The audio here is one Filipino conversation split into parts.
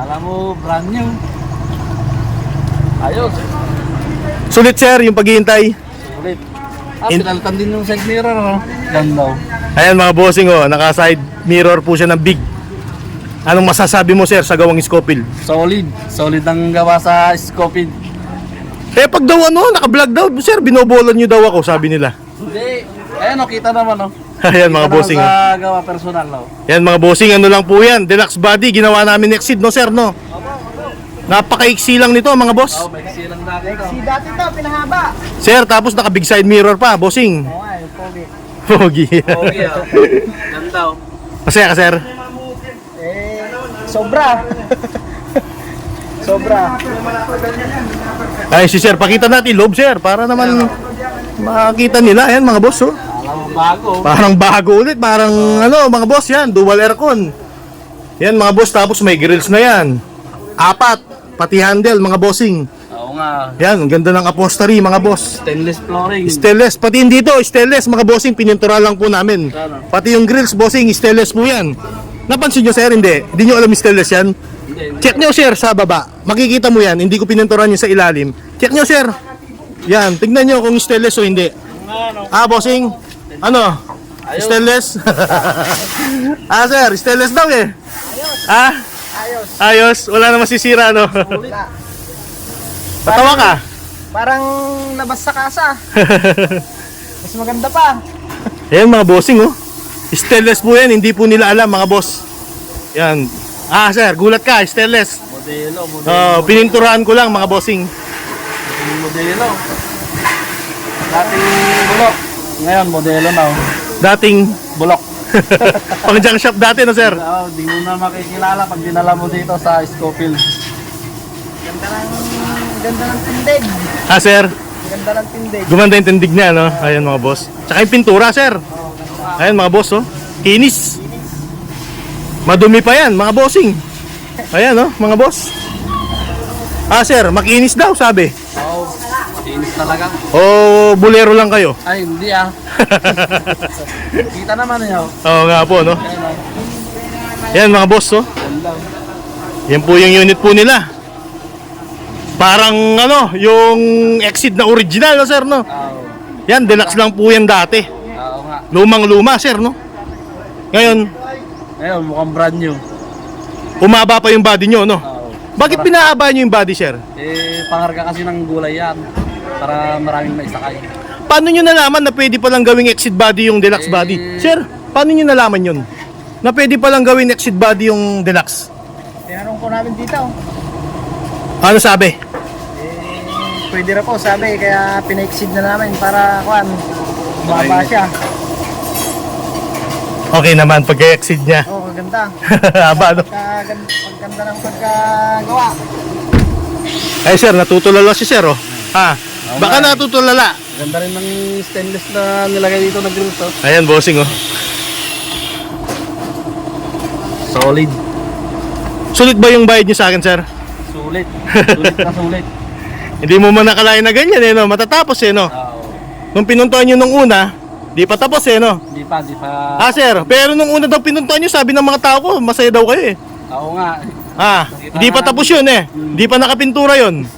Alam mo, brand new. Ayos. Sulit sir, yung paghihintay. Sulit. Pinalitan din yung side mirror, no? Ganda. Ayan mga bossing, oh, naka-side mirror po siya ng big. Anong masasabi mo sir sa gawang Scofield? Solid. Solid ang gawa sa Scofield. Eh pag daw ano, naka-vlog daw, sir, binobolan nyo daw ako, sabi nila. Hindi. Ayan, no, kita naman, no? Ayan mga Kita bossing, naman oh. sa gawa personal, no? Yan mga bossing, ano lang po yan, deluxe body, ginawa namin Exceed, no sir, no? Napaka-iksi lang nito mga boss. Oh, may silang dati ito. Si dati to, pinahaba. Sir, tapos naka-big side mirror pa, bossing. Oo nga, yung pogi. Pogi. Okay, oh. Ganda, oh. Masaya ka sir? Sobra. Sobra. Ay si sir, pakita natin loob sir, para naman makita nila. Ayan mga boss, oh. Alam mo, bago. Parang bago ulit, parang ano mga boss yan, dual aircon. Yan mga boss, tapos may grills na yan. Apat, pati handle mga bossing. Oo nga. Yan, ang ganda ng upholstery mga boss. Stainless flooring. Stainless, pati hindi dito, stainless mga bossing, pinintura lang po namin. Pati yung grills bossing, stainless po yan. Napansin nyo sir, hindi? Hindi nyo alam yung stainless yan? Hindi. Check nyo sir sa baba, makikita mo yan, hindi ko pininturan yung sa ilalim. Check nyo sir, yan, tignan nyo kung stainless o hindi. Ah bossing, ano? Ayos. Stainless? Ah sir, stainless daw eh. Ah? Ayos. Ayos, wala na masisira no? Wala. Tatawa ka? Parang labas sa kasa. Mas maganda pa. Ayan mga bossing oh. Stainless po yan, hindi po nila alam mga boss. Yan. Ah sir, gulat ka, stainless. Modelo. Pininturahan ko lang mga bossing. Modelo. Dating bulok. Ngayon, modelo na, oh. Dating Bulok. pang junk shop dati no sir? Oo, di mo na makikilala pag dinala mo dito sa Scofield. Ganda ng tindig. Ah sir, Ganda ng tindig. gumanda yung tindig niya no? Ayan mga boss. Tsaka yung pintura sir. Ayan mga boss oh. Kinis. Madumi pa yan mga bossing. Ayan oh mga boss. Ah sir, makinis daw sabi. Oo, inis talaga. O bolero lang kayo? Ay, hindi ah. Kita naman niyo. Oo nga po no. Yan mga boss oh. Ganda. Yan po yung unit po nila. Parang ano, yung Exceed na original no sir no. Oo. Yan, deluxe lang po yan dati. Oo nga. Lumang-luma sir no. Ngayon, Ngayon, mukhang brand new. umaba pa yung body nyo no. Oo. Bakit pinaaba nyo yung body sir? Pangarga kasi ng gulay yan. Para maraming maisakay. Paano nyo nalaman na pwede palang gawing Exceed body yung deluxe body? Sir, paano nyo nalaman yun? Na pwede palang gawing Exceed body yung deluxe? Tinanong ko namin dito. Ano sabi? Pwede na po, sabi. Kaya pina-exceed na namin para kuan. Bumaba siya. Okay naman, pagka-exceed niya. Oo, ganda. Haba no? Pagganda ng pagkagawa. Ay sir, natutulala si sir oh. Ha? Baka natutulala. Ganda rin ng stainless na nilagay dito na grills, oh. Ayan bossing oh. Solid. Sulit ba yung bayad nyo sa akin sir? Sulit. Sulit na sulit. Hindi mo man nakalain na ganyan eh no? Matatapos eh no? Oo. Nung pinuntuan nyo nung una, di pa tapos eh no? Di pa. Ah sir, pero nung una daw pinuntuan nyo, sabi ng mga tao ko, masaya daw kayo eh. Oo nga. Ah, hindi pa tapos yun eh. Hindi pa nakapintura yun.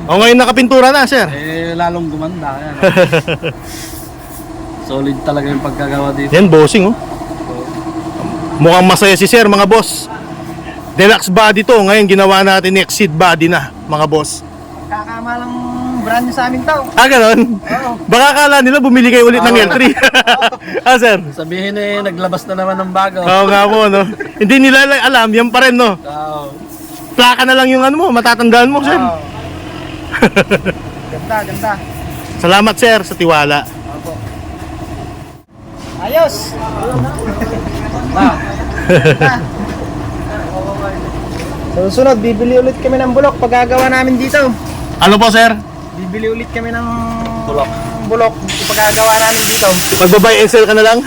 O ngayon nakapintura na sir. Lalong gumanda. Yan, oh. Solid talaga yung pagkagawa dito. Yan bossing oh. Mukhang masaya si sir mga boss. Deluxe body to, ngayon ginawa natin Exceed body na mga boss. Kakamalang brand new sa amin to. Ah ganon? Oo. Baka kala nila bumili kayo ulit ng L3. Ah sir? Sabihin naglabas na naman ng bago. Oo nga po no. Hindi nila alam, yan pa rin no. Oo. Plaka na lang yung ano mo, matatandaan mo sir. Oo. Ganda, ganda. Salamat sir sa tiwala. Opo. Ayos. Ah, Sa susunod, bibili ulit kami ng bulok pagkagawa namin dito. Ano po sir? Bibili ulit kami ng Bulok. bulok pagkagawa namin dito. Magbabay and sell ka na lang?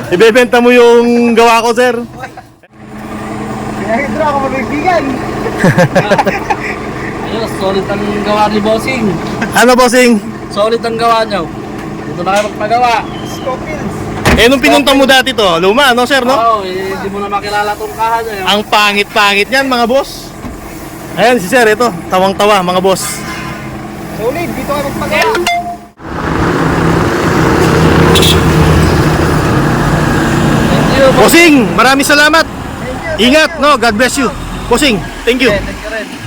Ibebenta mo yung gawa ko sir. Pinahidro ako mabigbigan. ayos, solid ang gawa ni Bossing. Ano bossing? Solid ang gawa niyo. Dito na kayo magpagawa. Scofields. Eh, nung pinunta mo dati to, luma, no, sir, no? Oo, hindi mo na makilala tong kahan eh. Ang pangit-pangit niyan, mga boss. Ayan, si sir, ito. Tawang-tawa, mga boss. Solid, dito kayo magpagawa. Thank you. Bossing, maraming salamat. Ingat, no? God bless you. Bossing, thank you. Thank you rin.